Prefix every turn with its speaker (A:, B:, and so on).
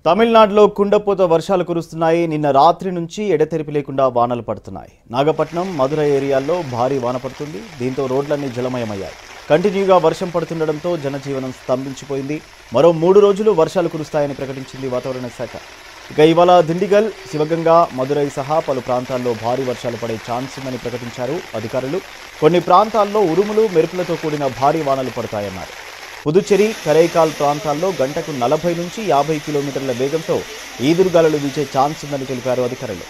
A: తమిళనాడులో కుండపోత వర్షాలు కురుస్తున్నాయి. నిన్న రాత్రి నుంచి ఎడతెరిపి లేకుండా వానలు పడుతున్నాయి. నాగపట్నం, మధురై ఏరియాల్లో భారీ వాన పడుతుంది. దీంతో రోడ్లన్నీ జలమయమయ్యాయి. కంటిన్యూగా వర్షం పడుతుండటంతో జనజీవనం స్తంభించిపోయింది. మరో 3 రోజులు వర్షాలు కురుస్తాయని ప్రకటించింది వాతావరణ శాఖ. ఇక ఇవాళ దిండిగల్, శివగంగా, మధురై సహా పలు ప్రాంతాల్లో భారీ వర్షాలు పడే ఛాన్స్ ఉందని ప్రకటించారు అధికారులు. కొన్ని ప్రాంతాల్లో ఉరుములు, మెరుపులతో కూడిన భారీ వానలు పడతాయన్నారు. పుదుచ్చేరి, కరైకాల్ ప్రాంతాల్లో గంటకు 40 నుంచి 50 కిలోమీటర్ల వేగంతో ఈదురుగాలులు వీచే ఛాన్స్ ఉందని తెలిపారు అధికారులు.